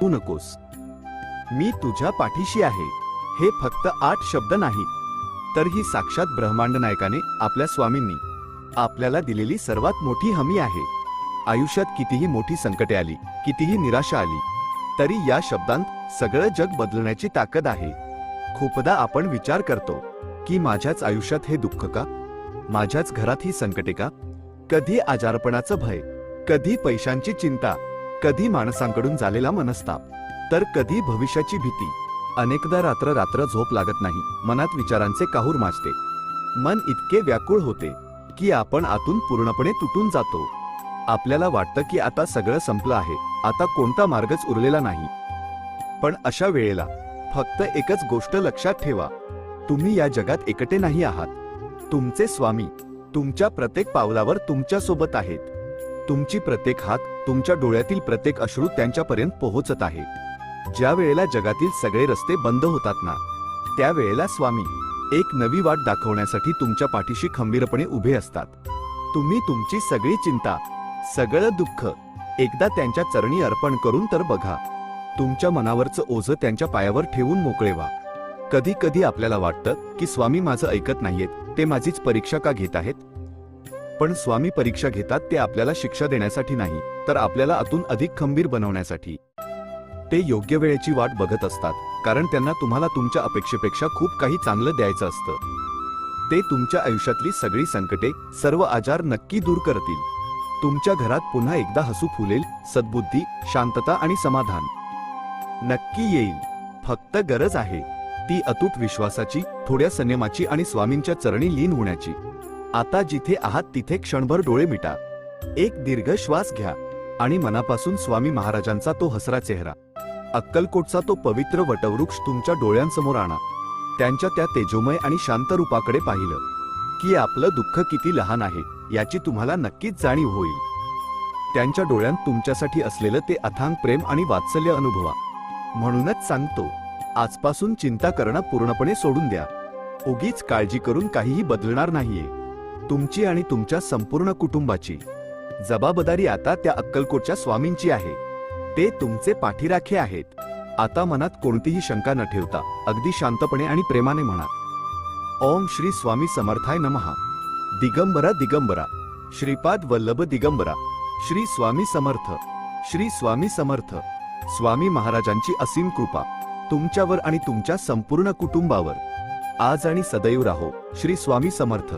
थकू नकोस. मी तुझ्या पाठीशी आहे. हे फक्त 8 शब्द नाहीत, तर ही साक्षात ब्रह्मांड नायकाने आपल्या स्वामींनी आपल्याला दिलेली सर्वात मोठी हमी आहे. आयुष्यात कितीही मोठी संकटे आली, कितीही निराशा आली, तरी या शब्दांत सगळं जग बदलण्याची ताकद आहे. खूपदा आपण विचार करतो की माझ्याच आयुष्यात हे दुःख का, माझ्याच घरात ही संकटे का. कधी आजारपणाचं भय, कधी पैशांची चिंता, कधी माणसांकडून झालेला मनस्ताप, तर कधी भविष्याची भीती. अनेकदा रात्र रात्र झोप लागत नाही, मनात विचारांचे काहूर माजते. मन इतके व्याकुळ होते की आपण आतून पूर्णपणे तुटून जातो. आपल्याला वाटतं की आता सगळं संपलं आहे, आता कोणता मार्गच उरलेला नाही. पण अशा वेळेला फक्त एकच गोष्ट लक्षात ठेवा, तुम्ही या जगात एकटे नाही आहात. तुमचे स्वामी तुमच्या प्रत्येक पावलावर तुमच्या सोबत आहेत. तुमची प्रत्येक हाक, तुमच्या डोळ्यातील प्रत्येक अश्रू त्यांच्यापर्यंत पोहोचत आहे. ज्या वेळेला जगातील सगळे रस्ते बंद होतात ना, त्यावेळेला स्वामी एक नवी वाट दाखवण्यासाठी तुमच्या पाठीशी खंबीरपणे उभे असतात. तुम्ही तुमची सगळी चिंता, सगळं दुःख एकदा त्यांच्या चरणी अर्पण करून तर बघा. तुमच्या मनावरचं ओझं त्यांच्या पायावर ठेवून मोकळे व्हा. कधी कधी आपल्याला वाटतं की स्वामी माझं ऐकत नाहीयेत, ते माझीच परीक्षा का घेत आहेत. पण स्वामी परीक्षा घेतात ते आपल्याला शिक्षा देण्यासाठी नाही, तर आपल्याला आतून अधिक खंबीर बनवण्यासाठी. ते योग्य वेळेची वाट बघत असतात, कारण त्यांना तुम्हाला तुमच्या अपेक्षेपेक्षा खूप काही चांगलं द्यायचं असतं. ते तुमच्या आयुष्यातली सगळी संकटे, सर्व आजार नक्की दूर करतील. तुमच्या घरात पुन्हा एकदा हसू फुलेल, सद्बुद्धी, शांतता आणि समाधान नक्की येईल. फक्त गरज आहे ती अतूट विश्वासाची, थोड्या संयमाची आणि स्वामींच्या चरणी लीन होण्याची. आता जिथे आहात तिथे क्षणभर डोळे मिटा, एक दीर्घ श्वास घ्या आणि मनापासून स्वामी महाराजांचा तो हसरा चेहरा, अक्कलकोटचा तो पवित्र वटवृक्ष तुमच्या डोळ्यांसमोर आणा. त्यांच्या त्या तेजोमय आणि शांत रूपाकडे पाहिलं की आपलं दुःख किती लहान आहे याची तुम्हाला नक्कीच जाणीव होईल. त्यांच्या डोळ्यांत तुमच्यासाठी असलेलं ते अथांग प्रेम आणि वात्सल्य अनुभवा. म्हणूनच सांगतो, आजपासून चिंता करणं पूर्णपणे सोडून द्या. उगीच काळजी करून काहीही बदलणार नाहीये. तुमची आणि तुमच्या संपूर्ण कुटुंबाची जबाबदारी आता त्या अक्कलकोटच्या स्वामींची आहे. ते तुमचे पाठीराखे आहेत. आता मनात कोणतीही शंका न ठेवता अगदी शांतपणे आणि प्रेमाने म्हणा, ओम श्री स्वामी समर्थाय नमः. दिगंबरा दिगंबरा, श्रीपाद वल्लभ दिगंबरा. श्री स्वामी समर्थ, श्री स्वामी समर्थ. स्वामी महाराजांची असीम कृपा तुमच्यावर आणि तुमच्या संपूर्ण कुटुंबावर आज आणि सदैव राहो. श्री स्वामी समर्थ.